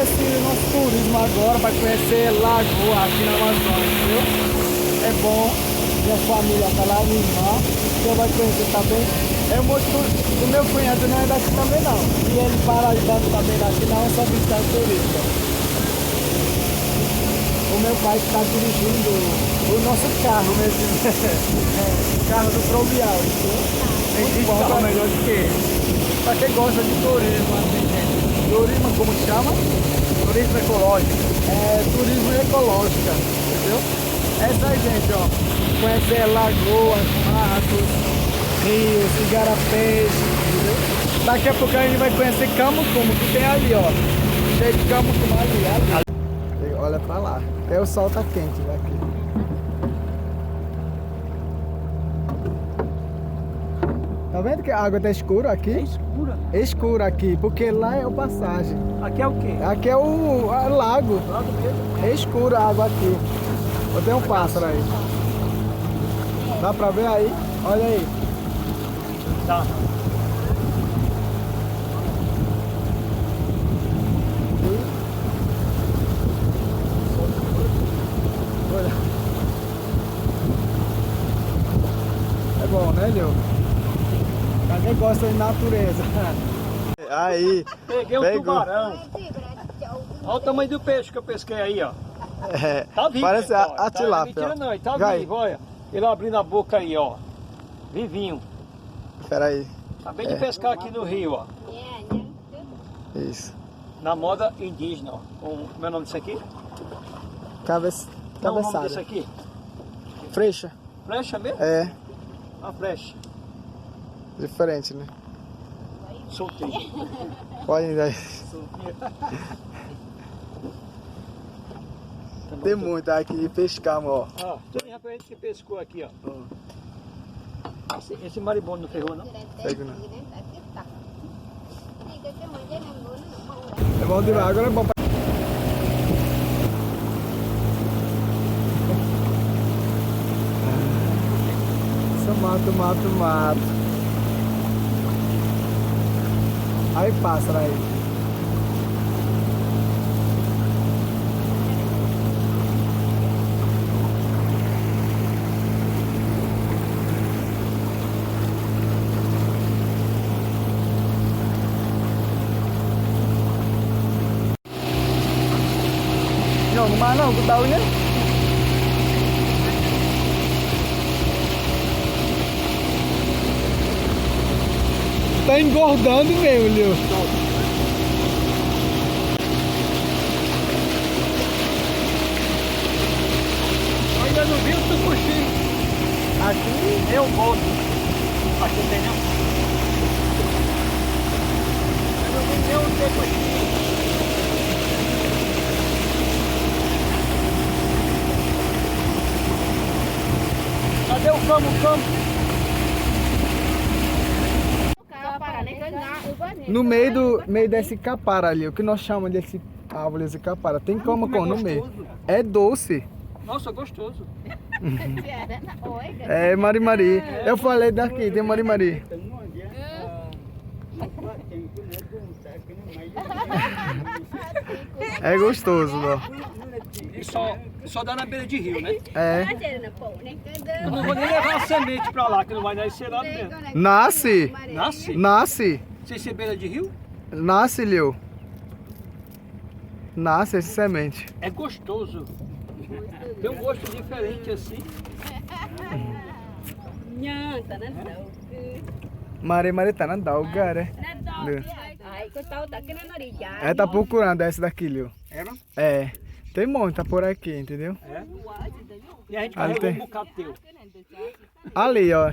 esse nosso turismo agora para conhecer lagoa aqui na Amazônia, entendeu? É bom. Minha família tá lá, minha irmã, você vai conhecer também. É muito. O meu cunhado não é daqui também não. E ele paraibano também daqui não, só visitante turista. O meu pai está dirigindo o nosso carro mesmo. O carro do Provial, entendeu? Existe carro melhor do que ele. Pra quem gosta de turismo, assim, gente. Turismo como chama? Turismo ecológico. É, turismo ecológico, entendeu? Essa aí, gente, ó. Conhecer lagoas, matos, rios, igarapés, entendeu? Daqui a pouco a gente vai conhecer Camucumo, que tem ali, ó. Cheio de Camucumo ali. Olha pra lá. Até o sol tá quente daqui. Tá vendo que a água tá escura aqui? É escura. Escura aqui, porque lá é o passagem. Aqui é o quê? Aqui é o lago. Lago mesmo? É escura a água aqui. Ó, tem um pássaro aí. Dá pra ver aí? Olha aí. Tá. Olha. É bom, né, Leo? Pra quem gosta de natureza. Aí. Peguei um pegou. tubarão. Olha o tamanho do peixe que eu pesquei aí, ó. É, Tá vivo. parece ó. a Tá, tilápia. mentira não, ele tá Vai. vivo, olha. Ele abrindo a boca aí, ó. Vivinho. Espera aí. Acabei de pescar aqui no rio, ó. Isso. Na moda indígena, ó. Como é o nome disso aqui? Cabeça, Não, o nome cabeçada. disso aqui? Freixa. Flecha mesmo? É, Uma flecha. diferente, né? Soltei. Olha aí. Tem muito aqui de pescar, amor. Ó, tem rapaz que pescou aqui, ó. Esse maribondo não ferrou, não? Pega não. É bom demais, agora é bom pra... Só mato. Aí pássaro aí. Não, kemana aku tahunya? Tá engordando mesmo, Leo. Ainda não vi o tucuxi. Aqui Eu volto. Aqui não tem não. Eu não vi nem o tucuxi. Cadê o campo? no meio desse capara ali, o que nós chamamos desse árvore, esse capara, tem como com no meio. É doce. Nossa, gostoso. É Mari. Eu falei daqui, tem Mari. É gostoso, ó. E só dá na beira de rio, né? É. Eu não vou nem levar a semente pra lá, que não vai nascer lá mesmo. Nasce. Nasce? Sem ser beira de rio? Nasce, Leo. Nasce essa semente. É gostoso. Tem um gosto diferente assim. Mari tá na dalga, né? É, tá procurando essa daqui, Leo. Era? É. Tem muito, tá por aqui, entendeu? É. E a gente Ali carregou tem. um bocado teu. Ali, ó.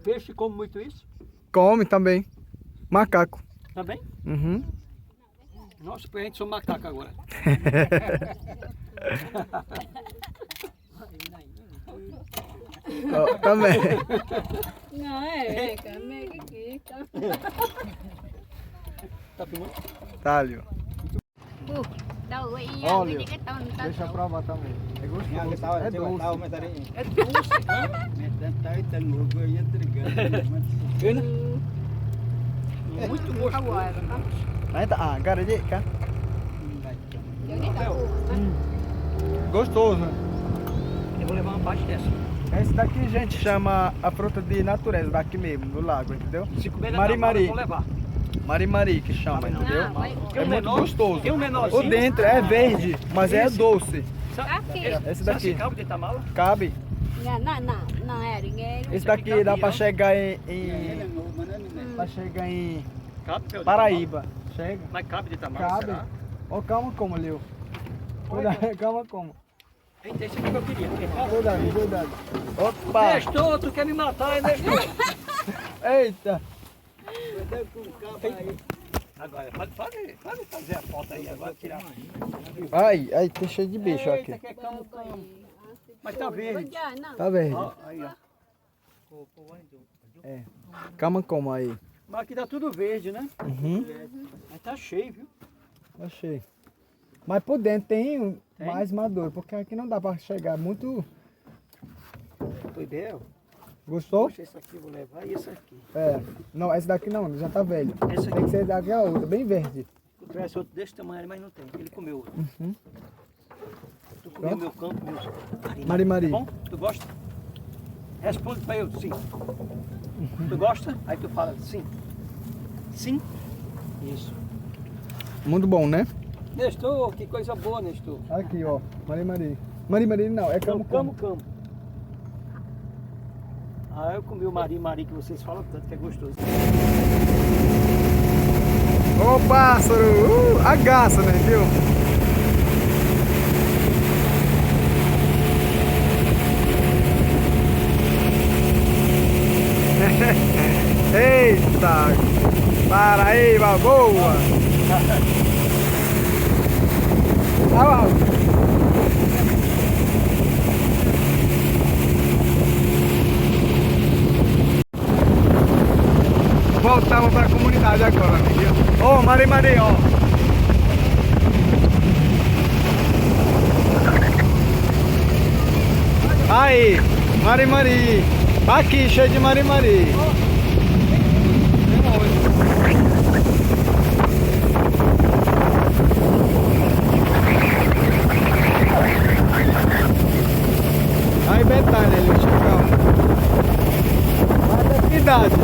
Peixe come muito isso? Come também. Macaco. Também? Uhum. Nossa, a gente sou macaco agora. Ó, também. Tá filmando? Tá ali, ó. Olha, Olha, deixa eu provar também. É gostoso. É doce. É doce. muito gostoso. Aí tá, cara, cá. Rafael, Gostoso. eu vou levar uma parte dessa. Esse daqui a gente chama a fruta de natureza, daqui mesmo, do lago, entendeu? Se comer Mari-mari. eu vou levar. Mari-mari que chama, entendeu? É muito gostoso. Tem um menorzinho. O dentro é verde, mas é Isso. doce. Aqui. Esse daqui. Cabe dentro da mala? Cabe. Não é dinheiro. Esse daqui dá pra chegar pra chegar em Cabe, Pedro, Paraíba. Chega. Mas cabe dentro da mala, Cabe. será? Ó, calma como, Leo. Cuidado, calma como. Eita, esse aqui que eu queria. Cuidado, cuidado. Opa! Nestor, tu quer me matar, hein, Nestor? Eita! Agora, pode fazer a foto aí, agora tirar. Ai, ai, tem cheio de bicho Eita, aqui. que é camo. Mas tá verde. Tá verde. Ó, aí, ó. É. Calma como aí. Mas aqui tá tudo verde, né? Uhum. Mas tá cheio, viu? Achei. Mas por dentro tem mais maduro, porque aqui não dá pra chegar muito. Foi bem. Gostou? Poxa, esse aqui eu vou levar e esse aqui. É. Não, esse daqui não, já tá velho. Esse Tem que aqui. ser daqui a outra, bem verde. Se tivesse outro desse tamanho, mas não tem. Ele comeu outro. Uhum. Tu comeu Pronto. meu campo, meus... Mari-mari. Tá bom? Tu gosta? Responde pra eu, sim. Tu gosta? Aí tu fala sim. Sim? Isso. Muito bom, né? Nestor, que coisa boa, Nestor. Aqui, ó. Mari-mari. Mari-mari não, é Camo, camo-como. camo. Ah, eu comi o mari-mari que vocês falam tanto que é gostoso. Ô pássaro! Agaça, né, viu? Eita! Paraíba, boa! Olha lá. Voltamos para a comunidade agora, amiguinho. Ô, Mari-mari, ó. Aí, Mari-mari. Aqui, cheio de Mari-mari. Aí, Betânia, ali, chegamos. Mas é que idade?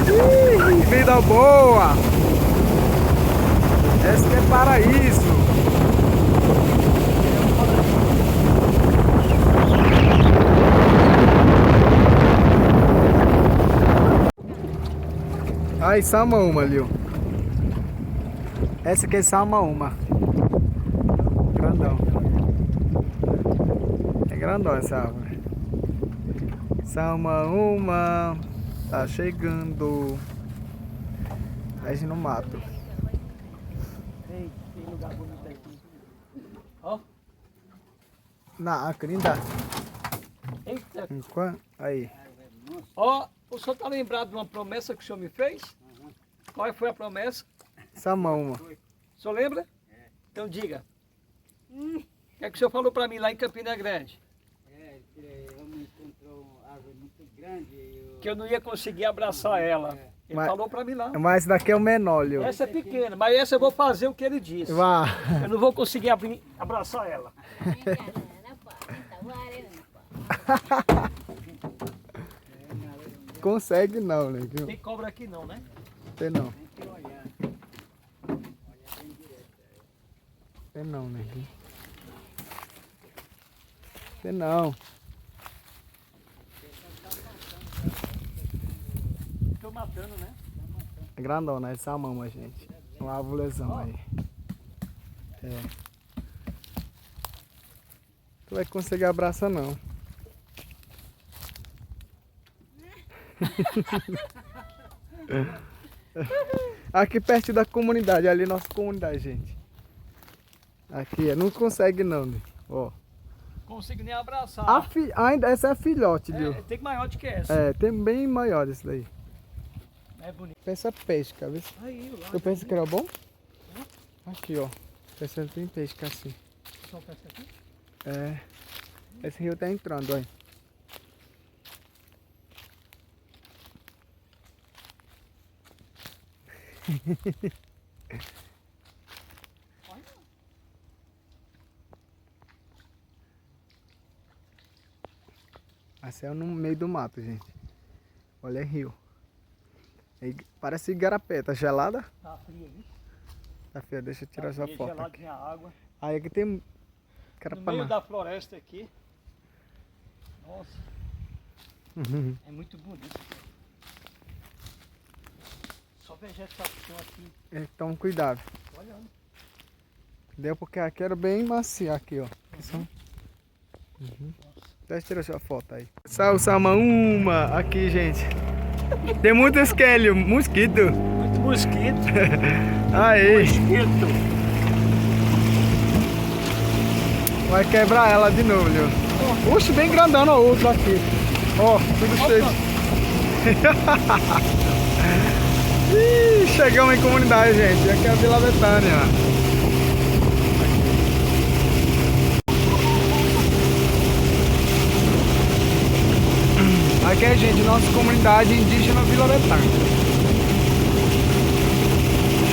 Ih, vida boa! Esse que é paraíso! Aí, Samaúma ali, ó. Essa aqui é Samaúma. Grandão. É grandão essa árvore. Samaúma. Tá chegando. Aí no mato. Ei, tem lugar bonito aqui. Ó. Na Acrinda. Eita. Aí. Ó, o senhor tá lembrado de uma promessa que o senhor me fez? Qual foi a promessa? Samaúma. O senhor lembra? Então diga. O que é que o senhor falou pra mim lá em Campina Grande? Eu me encontrou uma árvore muito grande. Que eu não ia conseguir abraçar ela. Ele Mas- falou pra mim lá. Mas esse daqui é o menor, Leo. Essa é pequena, mas essa eu vou fazer o que ele disse. Vá. Eu não vou conseguir abraçar ela. Consegue não, né? Viu? Tem cobra aqui não, né? Tem não. Tem não, né? Viu? Tem não. Tô matando, né? É grandona, é Samama, gente. Uma árvorezão aí. É. Tu vai conseguir abraçar não. Aqui perto da comunidade, ali nossa comunidade, gente. Aqui, não consegue não, né? Ó. Consigo nem abraçar. Ainda essa é a filhote, viu? Tem maior do que essa. É, tem bem maior esse daí. É bonito. Peça pesca, viu? Aí, lá. Tu pensa que era bom? Aqui, ó. Peça tem pesca assim. Só pesca aqui? É. Esse rio tá entrando, olha. Assim é no meio do mato, gente. Olha, é rio. Parece igarapé, tá gelada? Tá fria ali. Tá fria, deixa eu tirar essa foto. Aqui. Geladinha a água. Aí aqui tem No carapanã. meio da floresta aqui. Nossa, Uhum. é muito bonito. Só vegetação aqui. Então cuidado. Olhando. Deu porque aqui era bem macio aqui, ó. Aqui são... Deixa eu tirar sua foto aí. Salsamaúma aqui, gente. Tem muito esquelho, mosquito. Muito mosquito. Aí, Mosquito. vai quebrar ela de novo, viu? Oxe, bem grandão o outro aqui. Ó, tudo cheio. Ih, chegamos em comunidade, gente. Aqui é a Vila Betânia. Aqui é, gente, nossa comunidade indígena Vila Betânia.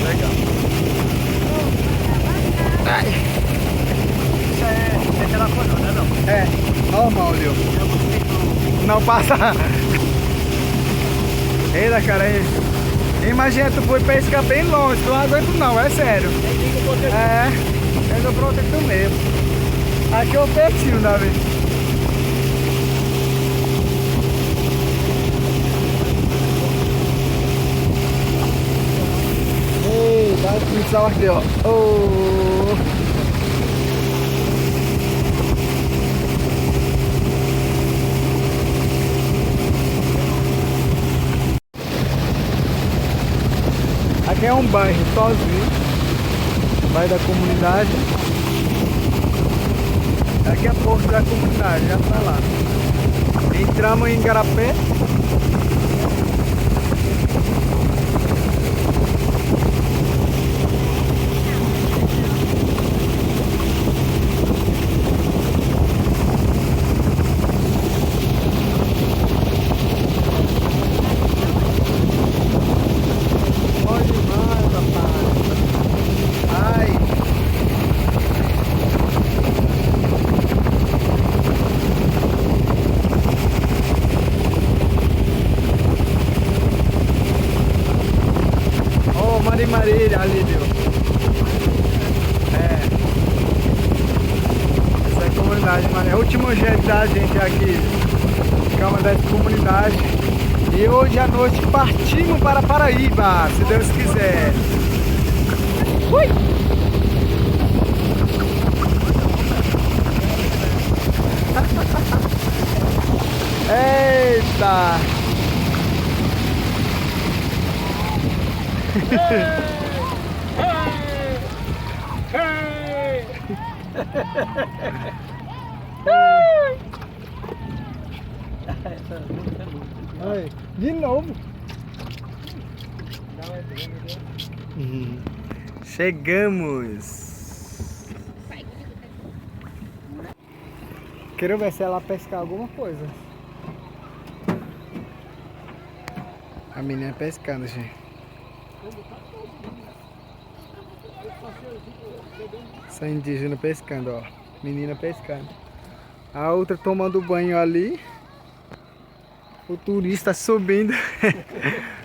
Legal. Ai. Isso é aquela coisa, né? Não? É, normal, viu? Não passa. Eita, cara, aí. Imagina, tu foi pescar bem longe, tu não aguenta não, é sério. É do protetor mesmo. Aqui é o pertinho, Davi. Ei, vai começar aqui, ó. Oh. Aqui é um bairro sozinho, bairro da comunidade. Aqui é a porta da comunidade, já tá lá. Entramos em Igarapé. Marília ali, viu? É. Essa é a comunidade, mano. É o último jeito da gente aqui. Calma dessa comunidade. E hoje à noite partimos para Paraíba, se Deus quiser. Ui! Eita! Aí, de novo. Chegamos. Quero ver se ela pescar alguma coisa. A menina pescando, gente. Essa indígena pescando, ó. Menina pescando. A outra tomando banho ali. O turista subindo.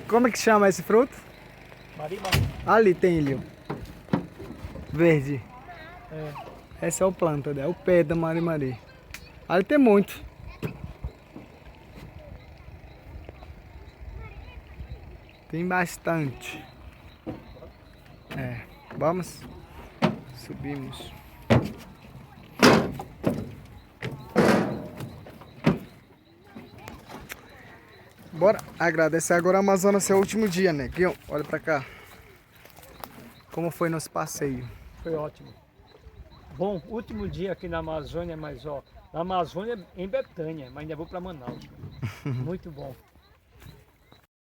Como é que chama esse fruto? Mari-mari. Ali tem ele, ó. Verde. É. Essa é o planta, é o pé da mari-mari. Ali tem muito. Tem bastante. É, vamos. Subimos. Bora agradecer agora a Amazonas, seu último dia, né? Guion, olha pra cá. Como foi nosso passeio? Foi ótimo. Bom, último dia aqui na Amazônia, mas ó, na Amazônia em Betânia, mas ainda vou para Manaus. Muito bom.